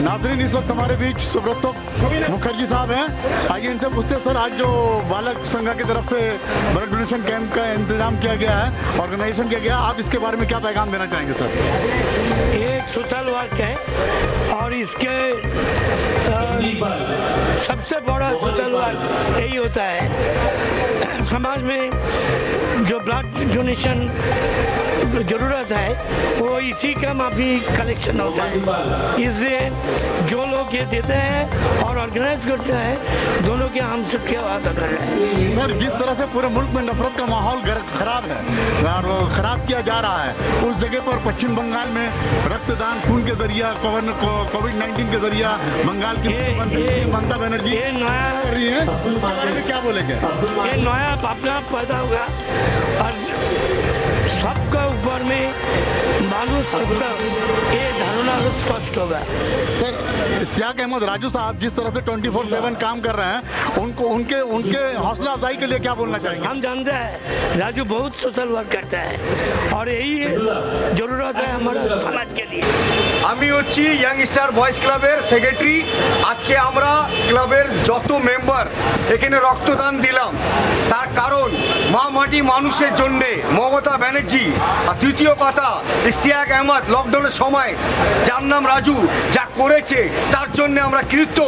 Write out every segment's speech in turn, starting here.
नाज़रीन, इस वक्त हमारे बीच सुब्रतो मुखर्जी साहब हैं। आइए इनसे पूछते हैं, सर आज जो बालक संघ की तरफ से ब्लड डोनेशन कैंप का इंतजाम किया गया है, ऑर्गेनाइजेशन किया गया, आप इसके बारे में क्या पैगाम देना चाहेंगे सर? ये एक सोशल वर्क है और इसके सबसे बड़ा सोशल वर्क यही होता है, समाज में जो ब्लड डोनेशन ज़रूरत है वो इसी का माफी कलेक्शन होता है। इसलिए जो लोग ये देते हैं और ऑर्गेनाइज करते हैं, दोनों के हम सबके वादा कर रहे हैं। सर, जिस तरह से पूरे मुल्क में नफरत का माहौल खराब है और वो खराब किया जा रहा है, उस जगह पर पश्चिम बंगाल में रक्तदान खून के जरिया कोविड-19 के जरिया बंगाल की ममता बनर्जी ये नया रही है, क्या बोलेंगे? ये नया अपना पैदा होगा और सबका ऊपर में मालूम सकता ये धारणा स्पष्ट होगा। सर, इश्तियाक अहमद राजू साहब जिस तरह से 24/7 काम कर रहे हैं, उनके हौसला अफजाई के लिए क्या बोलना चाहेंगे? हम जानते हैं राजू बहुत सोशल वर्क करता है और यही जरूरत है हमारे समाज के लिए। আমি হচ্ছি ইয়াংস্টার বয়েজ ক্লাবের সেক্রেটারি। আজকে আমরা ক্লাবের যত মেম্বার এখানে রক্তদান দিলাম, তার কারণ মা মাটি মানুষের জন্যে মমতা ব্যানার্জি আর দ্বিতীয় কথা ইশতিয়াক আহমদ লকডাউনের সময় যার নাম রাজু যা করেছে তার জন্য আমরা কৃতজ্ঞ।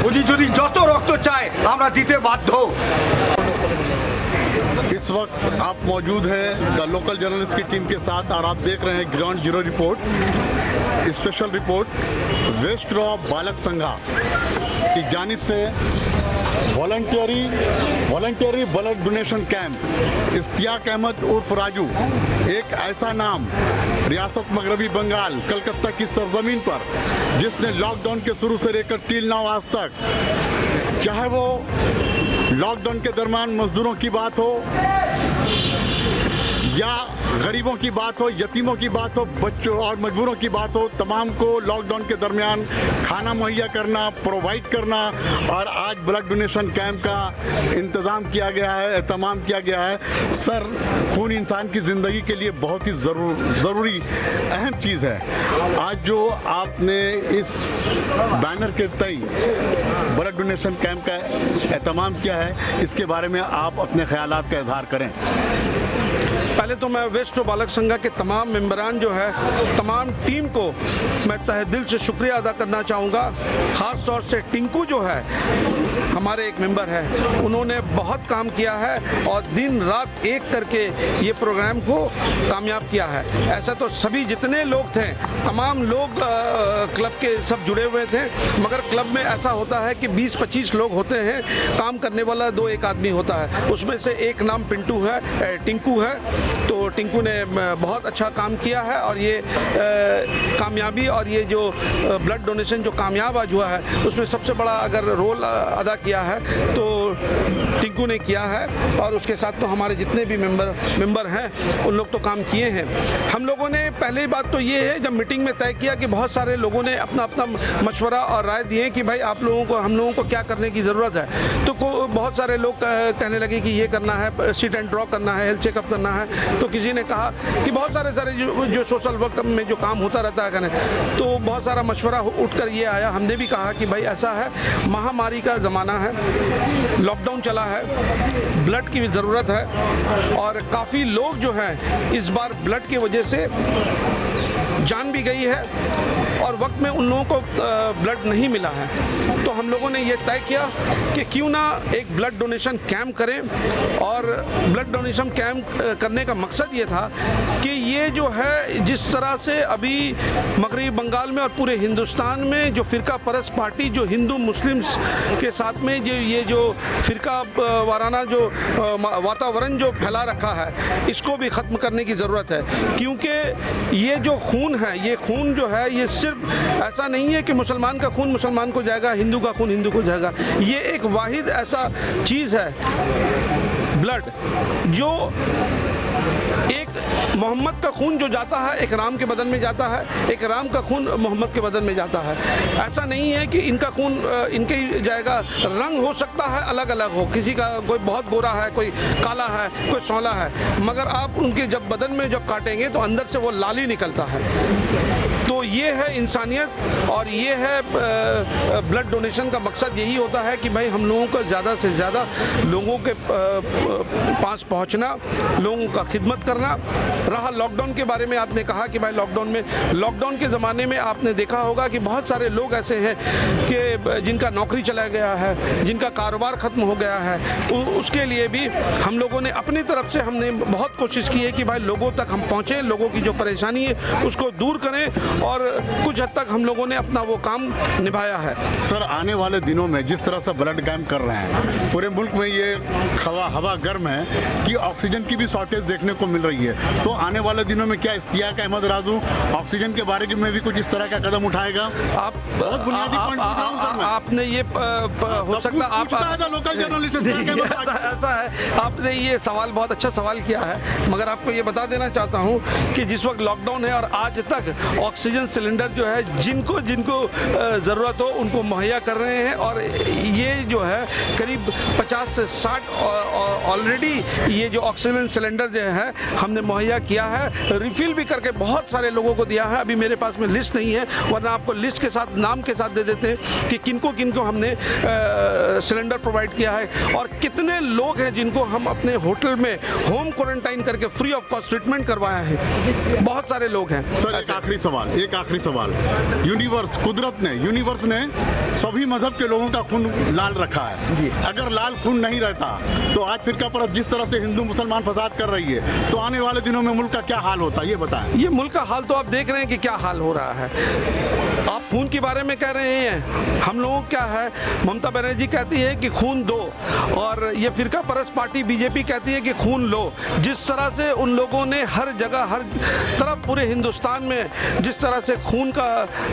উনি যদি যত রক্ত চায় আমরা দিতে বাধ্য। इस वक्त आप मौजूद हैं द लोकल जर्नलिस्ट की टीम के साथ और आप देख रहे हैं ground zero report, special report west रॉ बालक संघा की जानिब से voluntary blood donation camp. Ishtiaq Ahmed उर्फ राजू एक ऐसा नाम रियासत मगरबी बंगाल कलकत्ता की सरजमीन पर जिसने लॉकडाउन के शुरू से लेकर टिल नाउ आज तक, चाहे वो लॉकडाउन के दरमियान मजदूरों की बात हो या गरीबों की बात हो, यतीमों की बात हो, बच्चों और मजबूरों की बात हो, तमाम को लॉकडाउन के दरमियान खाना मुहैया करना, प्रोवाइड करना और आज ब्लड डोनेशन कैंप का इंतज़ाम किया गया है, एहतमाम किया गया है। सर, खून इंसान की ज़िंदगी के लिए बहुत ही ज़रूरी अहम चीज़ है। आज जो आपने इस बैनर के तई ब्लड डोनेशन कैंप का एहतमाम किया है, इसके बारे में आप अपने ख़यालात का इजहार करें। पहले तो मैं वेस्ट रॉ बालक संघा के तमाम मेंबरान जो है, तमाम टीम को मैं तहे दिल से शुक्रिया अदा करना चाहूँगा। ख़ास तौर से टिंकू जो है हमारे एक मेंबर है, उन्होंने बहुत काम किया है और दिन रात एक करके ये प्रोग्राम को कामयाब किया है। ऐसा तो सभी जितने लोग थे, तमाम लोग क्लब के सब जुड़े हुए थे, मगर क्लब में ऐसा होता है कि 20-25 लोग होते हैं, काम करने वाला 2-1 आदमी होता है। उसमें से एक नाम टिंकू है, तो टिंकू ने बहुत अच्छा काम किया है और ये कामयाबी और ये जो ब्लड डोनेशन जो कामयाब आज हुआ है, उसमें सबसे बड़ा अगर रोल अदा किया है तो टिंकू ने किया है। और उसके साथ तो हमारे जितने भी मेंबर हैं उन लोग तो काम किए हैं। हम लोगों ने पहली बात तो ये है, जब मीटिंग में तय किया कि बहुत सारे लोगों ने अपना अपना मशवरा और राय दिए कि भाई हम लोगों को क्या करने की ज़रूरत है, तो बहुत सारे लोग कहने लगे कि ये करना है, सिट एंड ड्रॉ करना है, हेल्थ चेकअप करना है। तो किसी ने कहा कि बहुत सारे जो सोशल वर्क में जो काम होता रहता है करें, तो बहुत सारा मशवरा उठकर ये आया। हमने भी कहा कि भाई ऐसा है, महामारी का ज़माना है, लॉकडाउन चला है, ब्लड की भी ज़रूरत है और काफ़ी लोग जो हैं इस बार ब्लड की वजह से जान भी गई है और वक्त में उन लोगों को ब्लड नहीं मिला है। तो हम लोगों ने ये तय किया कि क्यों ना एक ब्लड डोनेशन कैंप करें। और ब्लड डोनेशन कैंप करने का मकसद ये था कि ये जो है, जिस तरह से अभी मगरबी बंगाल में और पूरे हिंदुस्तान में जो फ़िरका परस्त पार्टी जो हिंदू मुस्लिम्स के साथ में जो फ़िरका वाराना जो वातावरण जो फैला रखा है, इसको भी ख़त्म करने की ज़रूरत है। क्योंकि ये जो खून है, ये खून जो है, ये सिर्फ ऐसा नहीं है कि मुसलमान का खून मुसलमान को जाएगा, हिंदू का खून हिंदू को जाएगा। ये एक वाहिद ऐसा चीज़ है ब्लड, जो एक मोहम्मद का खून जो जाता है एक राम के बदन में जाता है, एक राम का खून मोहम्मद के बदन में जाता है। ऐसा नहीं है कि इनका खून इनके जाएगा। रंग हो सकता है अलग अलग हो, किसी का कोई बहुत गोरा है, कोई काला है, कोई सौला है, मगर आप उनके जब बदन में जब काटेंगे तो अंदर से वो लाल ही निकलता है। तो तो ये है इंसानियत और ये है ब्लड डोनेशन का मकसद यही होता है कि भाई हम लोगों को ज़्यादा से ज़्यादा लोगों के पास पहुंचना, लोगों का खिदमत करना। रहा लॉकडाउन के बारे में, आपने कहा कि भाई लॉकडाउन के ज़माने में आपने देखा होगा कि बहुत सारे लोग ऐसे हैं कि जिनका नौकरी चला गया है, जिनका कारोबार ख़त्म हो गया है। उसके लिए भी हम लोगों ने अपनी तरफ से हमने बहुत कोशिश की है कि भाई लोगों तक हम पहुँचें, लोगों की जो परेशानी है उसको दूर करें और कुछ हद तक हम लोगों ने अपना वो काम निभाया है। सर, आने वाले दिनों में जिस तरह से ब्लड कैंप कर रहे हैं, पूरे मुल्क में ये हवा गर्म है कि ऑक्सीजन की भी शॉर्टेज देखने को मिल रही है। तो आने वाले दिनों में क्या इश्तियाक अहमद राजू ऑक्सीजन के बारे में भी कुछ इस तरह का कदम उठाएगा? आप बहुत बुनियादी पॉइंट पूछ रहा हूं सर मैं। आपने ये हो सकता आप लोकल जर्नलिस्ट ऐसा है, आपने ये सवाल बहुत अच्छा सवाल किया है, मगर आपको ये बता देना चाहता हूँ कि जिस वक्त लॉकडाउन है और आज तक ऑक्सीजन सिलेंडर जो है जिनको ज़रूरत हो उनको मुहैया कर रहे हैं। और ये जो है करीब 50 से 60 ऑलरेडी ये जो ऑक्सीजन सिलेंडर जो है हमने मुहैया किया है, रिफ़िल भी करके बहुत सारे लोगों को दिया है। अभी मेरे पास में लिस्ट नहीं है, वरना आपको लिस्ट के साथ नाम के साथ दे देते हैं कि किनको हमने सिलेंडर प्रोवाइड किया है और कितने लोग हैं जिनको हम अपने होटल में होम क्वारंटाइन करके फ्री ऑफ कॉस्ट ट्रीटमेंट करवाया है। बहुत सारे लोग हैं। सर, एक आखिरी सवाल। यूनिवर्स ने सभी मजहब के लोगों का खून लाल रखा है जी। अगर लाल खून नहीं रहता तो आज फिरका परस्त जिस तरह से हिंदू मुसलमान फसाद कर रही है, तो आने वाले दिनों में मुल्क का क्या हाल होता है, ये बताएं। ये मुल्क का हाल तो आप देख रहे हैं कि क्या हाल हो रहा है। आप खून के बारे में कह रहे हैं, हम लोगों क्या है, ममता बनर्जी कहती है कि खून दो और ये फिरका परस्त पार्टी बीजेपी कहती है कि खून लो। जिस तरह से उन लोगों ने हर जगह हर तरफ पूरे हिंदुस्तान में जिस तरह से खून का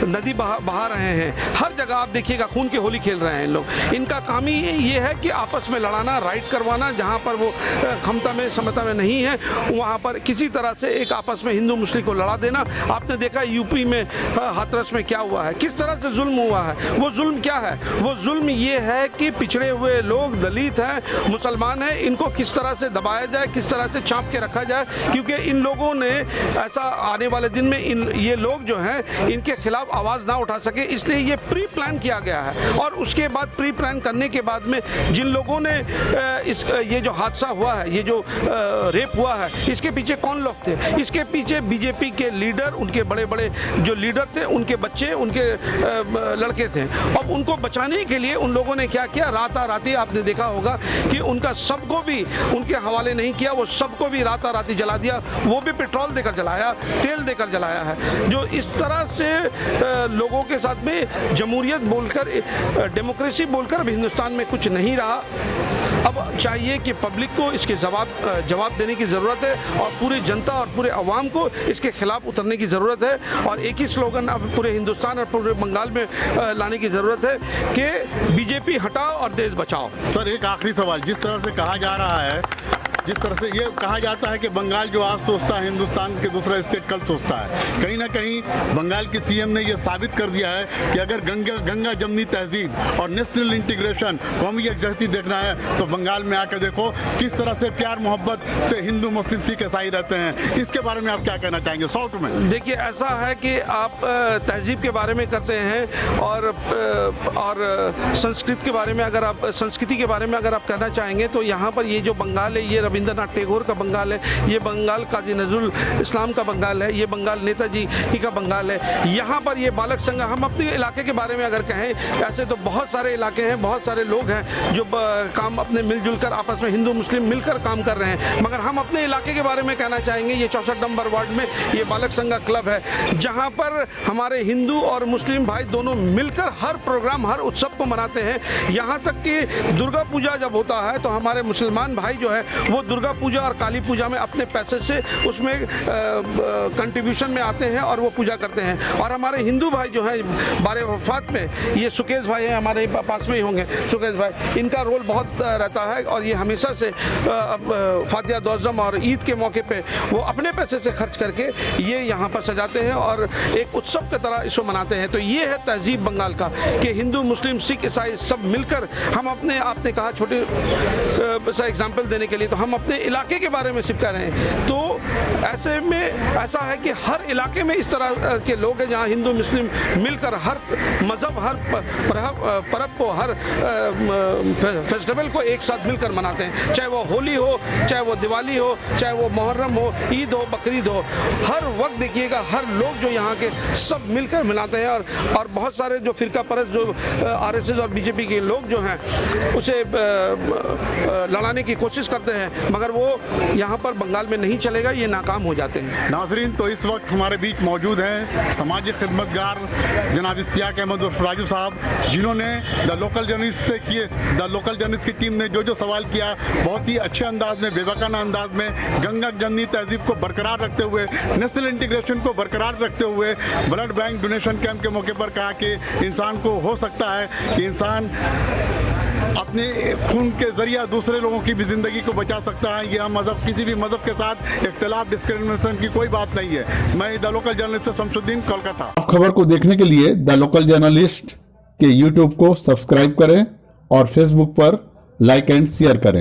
नदी बहा रहे हैं, हर जगह आप देखिएगा खून की होली खेल रहे हैं लोग। इनका काम ही ये है कि आपस में लड़ाना, राइट करवाना, जहाँ पर वो क्षमता में समता में नहीं है वहाँ पर किसी तरह से एक आपस में हिंदू मुस्लिम को लड़ा देना। आपने देखा यूपी में हाथरस में क्या हुआ है, किस तरह से जुल्म हुआ है। वो जुल्म क्या है? वो जुल्म ये है कि पिछड़े हुए लोग, दलित हैं, मुसलमान हैं, इनको किस तरह से दबाया जाए, किस तरह से चाँप के रखा जाए, क्योंकि इन लोगों ने ऐसा आने वाले दिन में ये लोग जो हैं इनके खिलाफ आवाज़ ना उठा सके, इसलिए ये प्री प्लान किया गया है। और उसके बाद प्री प्लान करने के बाद में जिन लोगों ने ये जो हादसा हुआ है, ये जो रेप हुआ है, इसके पीछे कौन लोग थे? इसके पीछे बीजेपी के लीडर, उनके बड़े बड़े जो लीडर थे, उनके बच्चे, उनके लड़के थे। अब उनको बचाने के लिए उन लोगों ने क्या किया, राताराती आपने देखा होगा कि उनका सबको भी उनके हवाले नहीं किया, वो सबको भी राताराती जला दिया, वो भी पेट्रोल देकर जलाया, तेल देकर जलाया है। जो इस तरह से लोगों के साथ में जमहूरियत बोलकर, डेमोक्रेसी बोलकर अब हिंदुस्तान में कुछ नहीं रहा। अब चाहिए कि पब्लिक को इसके जवाब देने की ज़रूरत है और पूरी जनता और पूरे अवाम को इसके खिलाफ उतरने की ज़रूरत है। और एक ही स्लोगन अब पूरे हिंदुस्तान और पूरे बंगाल में लाने की ज़रूरत है कि बीजेपी हटाओ और देश बचाओ। सर, एक आखिरी सवाल। जिस तरह से कहा जा रहा है, जिस तरह से ये कहा जाता है कि बंगाल जो आज सोचता है हिंदुस्तान के दूसरा स्टेट कल सोचता है, कहीं ना कहीं बंगाल के सीएम ने ये साबित कर दिया है कि अगर गंगा जमनी तहजीब और नेशनल इंटीग्रेशन, कौमी यकजहती देखना है तो बंगाल में आकर देखो किस तरह से प्यार मोहब्बत से हिंदू मुस्लिम सिख ईसाई रहते हैं। इसके बारे में आप क्या कहना चाहेंगे शॉर्ट में? देखिए, ऐसा है कि आप तहजीब के बारे में करते हैं और संस्कृति के बारे में अगर आप कहना चाहेंगे तो यहाँ पर ये जो बंगाल है, ये रविंद्रनाथ टैगोर का बंगाल है, ये बंगाल काजी नजरुल इस्लाम का बंगाल है, ये बंगाल नेताजी ही का बंगाल है। यहाँ पर ये बालक संघ, हम अपने इलाके के बारे में अगर कहें, ऐसे तो बहुत सारे इलाके हैं, बहुत सारे लोग हैं जो काम अपने मिलजुल कर आपस में हिंदू मुस्लिम मिलकर काम कर रहे हैं। मगर हम अपने इलाके के बारे में कहना चाहेंगे, ये 64 नंबर वार्ड में ये बालक संघ क्लब है, जहाँ पर हमारे हिंदू और मुस्लिम भाई दोनों मिलकर हर प्रोग्राम, हर उत्सव को मनाते हैं। यहाँ तक कि दुर्गा पूजा जब होता है तो हमारे मुसलमान भाई जो है वो दुर्गा पूजा और काली पूजा में अपने पैसे से उसमें कंट्रीब्यूशन में आते हैं और वो पूजा करते हैं। और हमारे हिंदू भाई जो है बारे वफात में, ये सुकेश भाई हैं, हमारे पास में ही होंगे सुकेश भाई, इनका रोल बहुत रहता है और ये हमेशा से फातिहा दोज़म और ईद के मौके पे वो अपने पैसे से खर्च करके ये यहाँ पर सजाते हैं और एक उत्सव की तरह इसको मनाते हैं। तो ये है तहजीब बंगाल का कि हिंदू मुस्लिम सिख ईसाई सब मिलकर हम अपने, आपने कहा छोटे सा एग्जाम्पल देने के लिए, तो हम हम अपने इलाके के बारे में सिर्फ कह रहे हैं। तो ऐसे में ऐसा है कि हर इलाके में इस तरह के लोग हैं जहाँ हिंदू मुस्लिम मिलकर हर मज़हब, हर पर्व को, हर फेस्टिवल को एक साथ मिलकर मनाते हैं। चाहे वो होली हो, चाहे वो दिवाली हो, चाहे वो मुहर्रम हो, ईद हो, बकरीद हो, हर वक्त देखिएगा हर लोग जो यहाँ के सब मिलकर मनाते हैं। और बहुत सारे जो फिरका परस्त जो आरएसएस और बीजेपी के लोग जो हैं उसे लड़ाने की कोशिश करते हैं, मगर वो यहाँ पर बंगाल में नहीं चलेगा, ये नाकाम हो जाते हैं। नाजरीन, तो इस वक्त हमारे बीच मौजूद हैं सामाजिक खिदमतगार जनाब इश्तियाक अहमद उर्फ राजू साहब, जिन्होंने द लोकल जर्नलिस्ट की टीम ने जो सवाल किया बहुत ही अच्छे अंदाज में, बेबाकाना अंदाज में, गंगा जमनी तहजीब को बरकरार रखते हुए, नेशनल इंटीग्रेशन को बरकरार रखते हुए, ब्लड बैंक डोनेशन कैंप के मौके पर कहा कि इंसान को हो सकता है कि इंसान अपने खून के जरिए दूसरे लोगों की भी ज़िंदगी को बचा सकता है। यह मज़हब, किसी भी मज़हब के साथ इख्तिलाफ, डिस्क्रिमिनेशन की कोई बात नहीं है। मैं the local journalist Shamsuddin, Kolkata. आप खबर को देखने के लिए द लोकल जर्नलिस्ट के यूट्यूब को सब्सक्राइब करें और फेसबुक पर लाइक एंड शेयर करें।